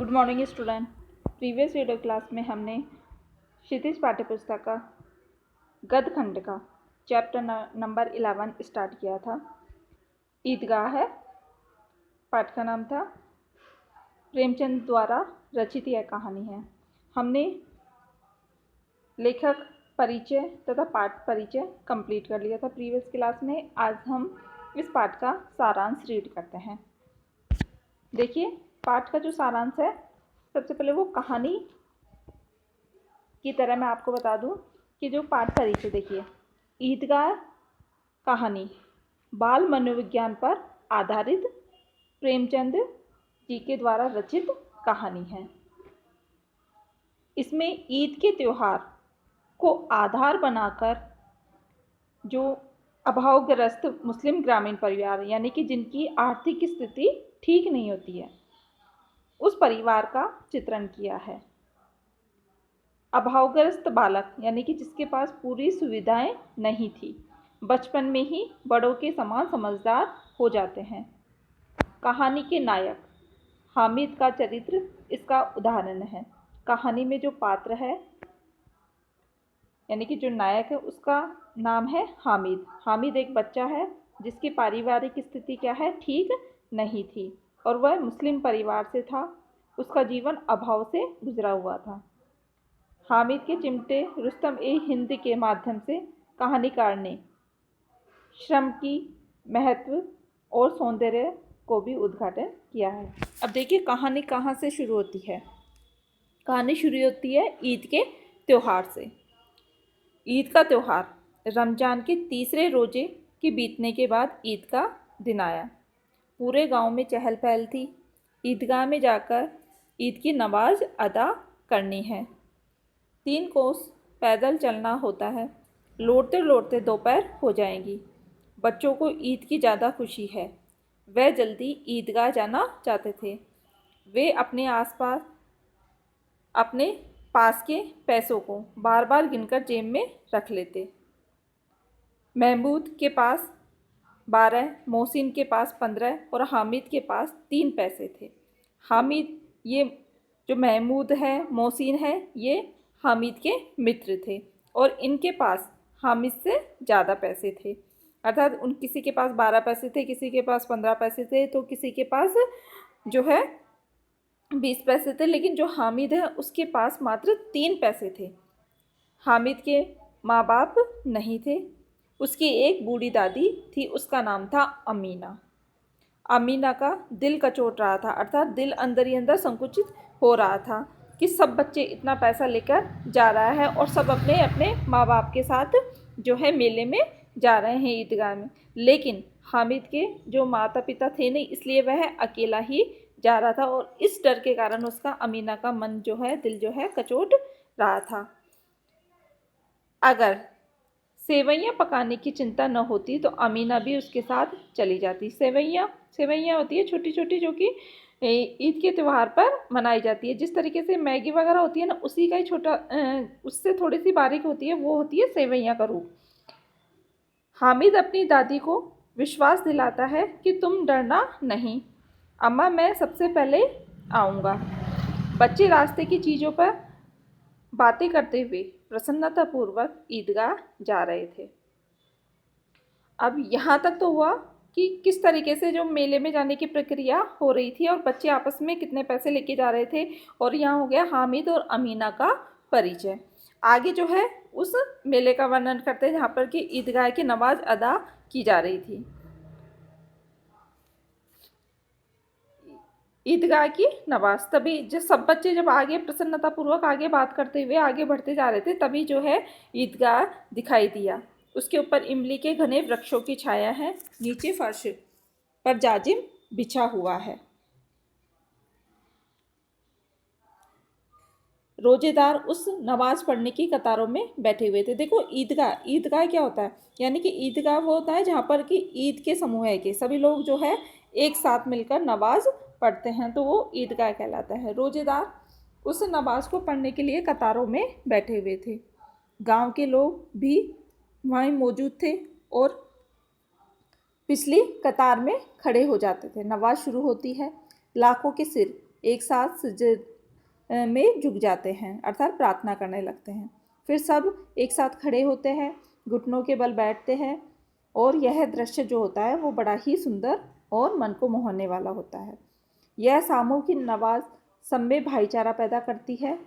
Good morning student. Previous video class में हमने क्षितिज पाठ्यपुस्तक का गद्य खंड का चैप्टर नंबर 11 स्टार्ट किया था। ईदगाह है, पाठ का नाम था। प्रेमचंद द्वारा रचित यह कहानी है। हमने लेखक परिचय तथा पाठ परिचय कंप्लीट कर लिया था प्रीवियस क्लास में। आज हम इस पाठ का सारांश रीड करते हैं। देखिए, पाठ का जो सारांश है, सबसे पहले वो कहानी की तरह मैं आपको बता दूं कि जो पाठ परिचय देखिए, ईदगाह कहानी बाल मनोविज्ञान पर आधारित प्रेमचंद जी के द्वारा रचित कहानी है। इसमें ईद के त्यौहार को आधार बनाकर जो अभावग्रस्त मुस्लिम ग्रामीण परिवार, यानी कि जिनकी आर्थिक स्थिति ठीक नहीं होती है, उस परिवार का चित्रण किया है। अभावग्रस्त बालक यानी कि जिसके पास पूरी सुविधाएं नहीं थी, बचपन में ही बड़ों के समान समझदार हो जाते हैं। कहानी के नायक हामिद का चरित्र इसका उदाहरण है। कहानी में जो पात्र है यानी कि जो नायक है, उसका नाम है हामिद। हामिद एक बच्चा है जिसकी पारिवारिक स्थिति क्या है, ठीक नहीं थी और वह मुस्लिम परिवार से था। उसका जीवन अभाव से गुजरा हुआ था। हामिद के चिमटे रुस्तम ए हिंद के माध्यम से कहानीकार ने श्रम की महत्व और सौंदर्य को भी उद्घाटन किया है। अब देखिए, कहानी कहाँ से शुरू होती है। कहानी शुरू होती है ईद के त्यौहार से। ईद का त्यौहार रमज़ान के तीसरे रोजे के बीतने के बाद ईद का दिन आया। पूरे गांव में चहल पहल थी। ईदगाह में जाकर ईद की नमाज अदा करनी है। 3 कोस पैदल चलना होता है। लौटते लौटते दोपहर हो जाएगी। बच्चों को ईद की ज़्यादा खुशी है। वे जल्दी ईदगाह जाना चाहते थे। वे अपने पास के पैसों को बार बार गिनकर जेब में रख लेते। महमूद के पास 12, मोहसिन के पास 15 और हामिद के पास 3 पैसे थे। हामिद, ये जो महमूद है, मोहसिन है, ये हामिद के मित्र थे और इनके पास हामिद से ज़्यादा पैसे थे। अर्थात किसी के पास 12 पैसे थे, किसी के पास 15 पैसे थे, तो किसी के पास जो है 20 पैसे थे, लेकिन जो हामिद है उसके पास मात्र 3 पैसे थे। हामिद के माँ बाप नहीं थे। उसकी एक बूढ़ी दादी थी, उसका नाम था अमीना। अमीना का दिल कचोट रहा था, अर्थात दिल अंदर ही अंदर संकुचित हो रहा था कि सब बच्चे इतना पैसा लेकर जा रहा है और सब अपने अपने माँ बाप के साथ जो है मेले में जा रहे हैं, ईदगाह में। लेकिन हामिद के जो माता पिता थे नहीं, इसलिए वह अकेला ही जा रहा था और इस डर के कारण उसका अमीना का मन जो है, दिल जो है, कचोट रहा था। अगर सेवैयाँ पकाने की चिंता न होती तो अमीना भी उसके साथ चली जाती। सेवैयाँ होती है छोटी छोटी, जो कि ईद के त्यौहार पर मनाई जाती है। जिस तरीके से मैगी वगैरह होती है ना, उसी का ही छोटा, उससे थोड़ी सी बारीक होती है, वो होती है सेवैयाँ का रूप। हामिद अपनी दादी को विश्वास दिलाता है कि तुम डरना नहीं, अम्मा मैं सबसे पहले आऊँगा। बच्चे रास्ते की चीज़ों पर बातें करते हुए प्रसन्नतापूर्वक ईदगाह जा रहे थे। अब यहाँ तक तो हुआ कि किस तरीके से जो मेले में जाने की प्रक्रिया हो रही थी और बच्चे आपस में कितने पैसे लेके जा रहे थे, और यहाँ हो गया हामिद और अमीना का परिचय। आगे जो है उस मेले का वर्णन करते हैं जहाँ पर कि ईदगाह की नमाज अदा की जा रही थी। ईदगाह की नमाज, तभी जब सब बच्चे जब आगे प्रसन्नतापूर्वक आगे बात करते हुए आगे बढ़ते जा रहे थे, तभी जो है ईदगाह दिखाई दिया। उसके ऊपर इमली के घने वृक्षों की छाया है। नीचे फर्श पर जाजिम बिछा हुआ है। रोजेदार उस नमाज पढ़ने की कतारों में बैठे हुए थे। देखो, ईदगाह क्या होता है, यानी कि ईदगाह वो होता है जहाँ पर कि ईद के समूह के सभी लोग जो है एक साथ मिलकर नमाज पढ़ते हैं, तो वो ईदगाह कहलाता है। रोजेदार उस नमाज को पढ़ने के लिए कतारों में बैठे हुए थे। गांव के लोग भी वहीं मौजूद थे और पिछली कतार में खड़े हो जाते थे। नमाज शुरू होती है। लाखों के सिर एक साथ सजद में झुक जाते हैं, अर्थात प्रार्थना करने लगते हैं। फिर सब एक साथ खड़े होते हैं, घुटनों के बल बैठते हैं और यह दृश्य जो होता है वो बड़ा ही सुंदर और मन को मोहने वाला होता है। यह सामूहिक नमाज सब में भाईचारा पैदा करती है।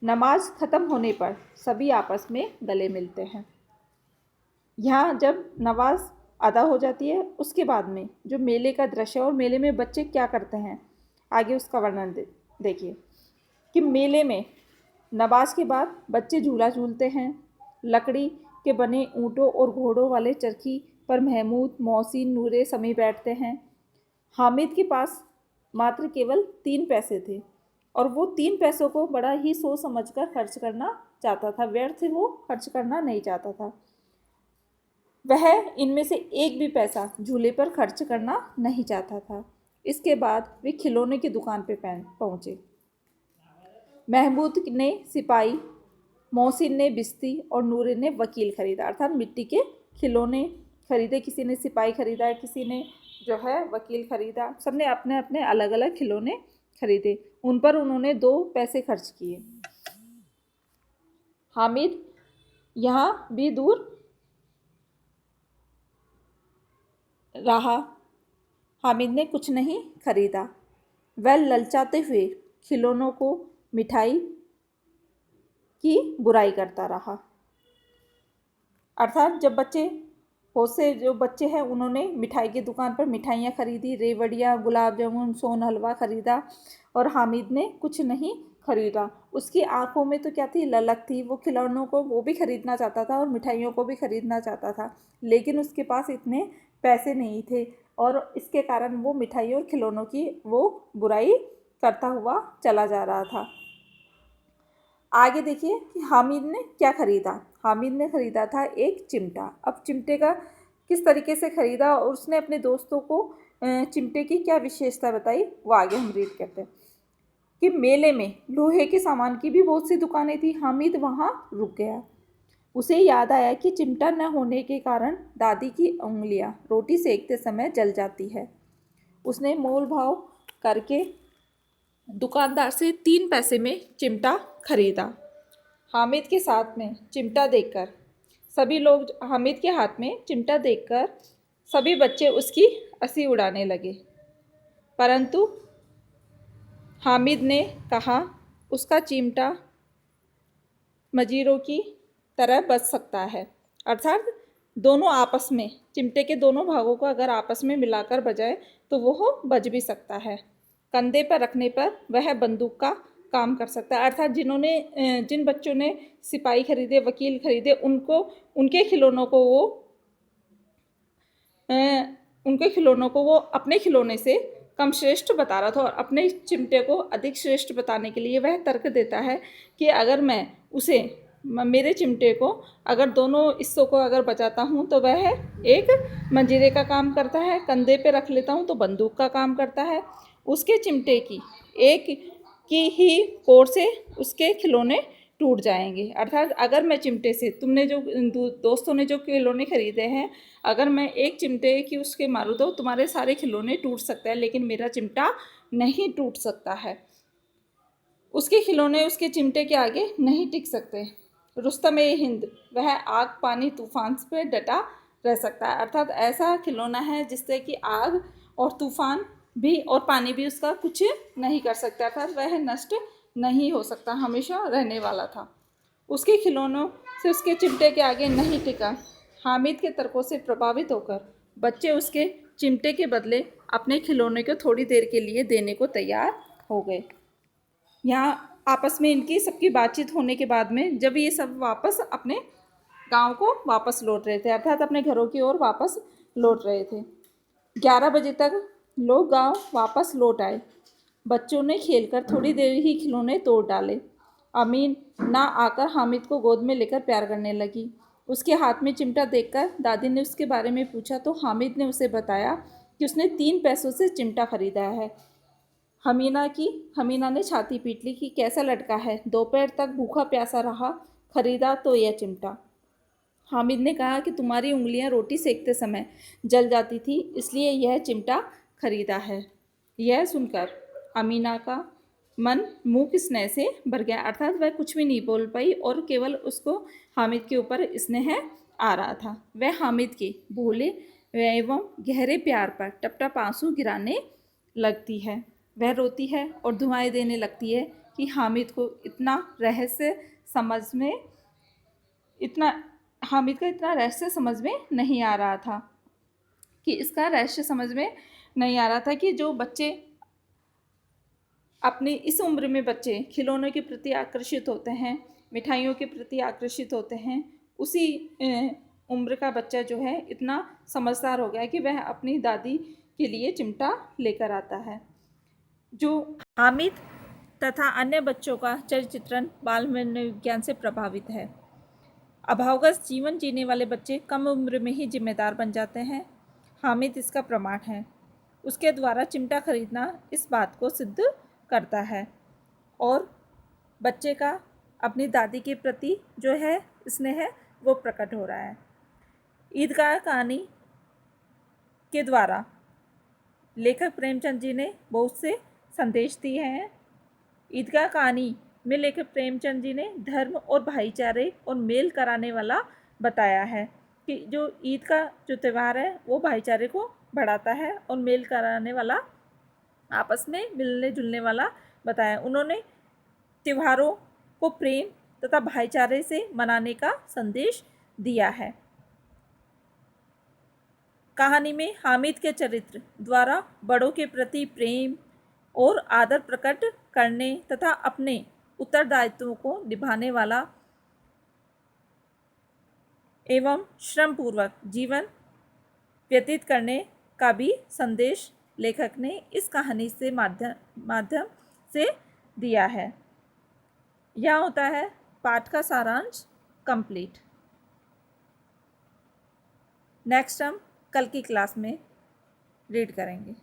नमाज ख़त्म होने पर सभी आपस में गले मिलते हैं। यहाँ जब नमाज अदा हो जाती है उसके बाद में जो मेले का दृश्य और मेले में बच्चे क्या करते हैं आगे उसका वर्णन देखिए कि मेले में नमाज के बाद बच्चे झूला झूलते हैं। लकड़ी के बने ऊँटों और घोड़ों वाले चरखी पर महमूद, मोहसिन, नूरे समी बैठते हैं। हामिद के पास मात्र केवल 3 पैसे थे और वो 3 पैसों को बड़ा ही सोच समझकर खर्च करना चाहता था, व्यर्थ वो खर्च करना नहीं चाहता था। वह इनमें से एक भी पैसा झूले पर खर्च करना नहीं चाहता था। इसके बाद वे खिलौने की दुकान पर पहुँचे। महमूद ने सिपाही, मोहसिन ने बिस्ती और नूरे ने वकील खरीदा, अर्थात मिट्टी के खिलौने खरीदे। किसी ने सिपाही खरीदा, किसी ने जो है वकील खरीदा। सबने अपने अपने अलग अलग खिलौने खरीदे। उन पर उन्होंने 2 पैसे खर्च किए। हामिद यहाँ भी दूर रहा। हामिद ने कुछ नहीं खरीदा। वह ललचाते हुए खिलौनों को मिठाई की बुराई करता रहा। अर्थात जब बहुत से जो बच्चे हैं उन्होंने मिठाई की दुकान पर मिठाइयाँ खरीदी, रेवड़ियाँ, गुलाब जामुन, सोन हलवा खरीदा और हामिद ने कुछ नहीं खरीदा। उसकी आंखों में तो क्या थी, ललक थी। वो खिलौनों को वो भी खरीदना चाहता था और मिठाइयों को भी खरीदना चाहता था, लेकिन उसके पास इतने पैसे नहीं थे और इसके कारण वो मिठाई और खिलौनों की वो बुराई करता हुआ चला जा रहा था। आगे देखिए कि हामिद ने क्या खरीदा। हामिद ने खरीदा था एक चिमटा। अब चिमटे का किस तरीके से खरीदा और उसने अपने दोस्तों को चिमटे की क्या विशेषता बताई वो आगे हम रीड करते हैं कि मेले में लोहे के सामान की भी बहुत सी दुकानें थी। हामिद वहाँ रुक गया। उसे याद आया कि चिमटा न होने के कारण दादी की उंगलियाँ रोटी सेकते समय जल जाती है। उसने मोल भाव करके दुकानदार से 3 पैसे में चिमटा खरीदा। हामिद के साथ में चिमटा देखकर सभी लोग हामिद के हाथ में चिमटा देखकर सभी बच्चे उसकी हंसी उड़ाने लगे, परंतु हामिद ने कहा उसका चिमटा मजीरों की तरह बच सकता है, अर्थात दोनों आपस में चिमटे के दोनों भागों को अगर आपस में मिलाकर बजाए तो वो बज भी सकता है। कंधे पर रखने पर वह बंदूक का काम कर सकता है, अर्थात जिन बच्चों ने सिपाही खरीदे, वकील खरीदे, उनके खिलौनों को वो अपने खिलौने से कम श्रेष्ठ बता रहा था और अपने चिमटे को अधिक श्रेष्ठ बताने के लिए वह तर्क देता है कि अगर मैं मेरे चिमटे को अगर दोनों हिस्सों को अगर बचाता हूँ तो वह एक मंजीरे का काम करता है, कंधे पे रख लेता हूँ तो बंदूक का काम करता है। उसके चिमटे की एक की ही कोर से उसके खिलौने टूट जाएंगे, अर्थात अगर मैं चिमटे से तुमने जो दोस्तों ने जो खिलौने खरीदे हैं, अगर मैं एक चिमटे की उसके मारूँ तो तुम्हारे सारे खिलौने टूट सकते हैं, लेकिन मेरा चिमटा नहीं टूट सकता है। उसके खिलौने उसके चिमटे के आगे नहीं टिक सकते। रुस्तम ए हिंद वह आग पानी तूफान पे डटा रह सकता है, अर्थात ऐसा खिलौना है जिससे कि आग और तूफान भी और पानी भी उसका कुछ नहीं कर सकता, अर्थात वह नष्ट नहीं हो सकता, हमेशा रहने वाला था। उसके खिलौनों से उसके चिमटे के आगे नहीं टिका। हामिद के तर्कों से प्रभावित होकर बच्चे उसके चिमटे के बदले अपने खिलौने को थोड़ी देर के लिए देने को तैयार हो गए। यहाँ आपस में इनकी सबकी बातचीत होने के बाद में जब ये सब वापस अपने गांव को वापस लौट रहे थे, अर्थात अपने घरों की ओर वापस लौट रहे थे, 11 बजे तक लोग गांव वापस लौट आए। बच्चों ने खेलकर थोड़ी देर ही खिलौने तोड़ डाले। अमीन ना आकर हामिद को गोद में लेकर प्यार करने लगी। उसके हाथ में चिमटा देखकर दादी ने उसके बारे में पूछा तो हामिद ने उसे बताया कि उसने 3 पैसों से चिमटा खरीदा है। हमीना ने छाती पीट ली कि कैसा लड़का है, दोपहर तक भूखा प्यासा रहा, खरीदा तो यह चिमटा। हामिद ने कहा कि तुम्हारी उंगलियां रोटी सेकते समय जल जाती थी, इसलिए यह चिमटा खरीदा है। यह सुनकर अमीना का मन मूक स्नेह से भर गया, अर्थात वह कुछ भी नहीं बोल पाई और केवल उसको हामिद के ऊपर स्नेह आ रहा था। वह हामिद के भोले एवं गहरे प्यार पर टप टप आंसू गिराने लगती है। वह रोती है और दुआएं देने लगती है कि हामिद को इतना रहस्य समझ में नहीं आ रहा था, कि इसका रहस्य समझ में नहीं आ रहा था कि जो बच्चे अपनी इस उम्र में बच्चे खिलौनों के प्रति आकर्षित होते हैं, मिठाइयों के प्रति आकर्षित होते हैं, उसी उम्र का बच्चा जो है इतना समझदार हो गया है कि वह अपनी दादी के लिए चिमटा लेकर आता है। जो हामिद तथा अन्य बच्चों का चरित्र चित्रण बाल मनोविज्ञान से प्रभावित है। अभावग्रस्त जीवन जीने वाले बच्चे कम उम्र में ही जिम्मेदार बन जाते हैं। हामिद इसका प्रमाण है। उसके द्वारा चिमटा खरीदना इस बात को सिद्ध करता है और बच्चे का अपनी दादी के प्रति जो है स्नेह है वो प्रकट हो रहा है। ईदगाह कहानी के द्वारा लेखक प्रेमचंद जी ने बहुत से संदेश दिए हैं। ईदगाह कहानी में लेखक प्रेमचंद जी ने धर्म और भाईचारे और मेल कराने वाला बताया है कि जो ईद का जो त्यौहार है वो भाईचारे को बढ़ाता है और मेल कराने वाला, आपस में मिलने जुलने वाला बताया। उन्होंने त्योहारों को प्रेम तथा भाईचारे से मनाने का संदेश दिया है। कहानी में हामिद के चरित्र द्वारा बड़ों के प्रति प्रेम और आदर प्रकट करने तथा अपने उत्तरदायित्वों को निभाने वाला एवं श्रमपूर्वक जीवन व्यतीत करने का भी संदेश लेखक ने इस कहानी से माध्यम से दिया है। यह होता है पाठ का सारांश कंप्लीट। नेक्स्ट हम कल की क्लास में रीड करेंगे।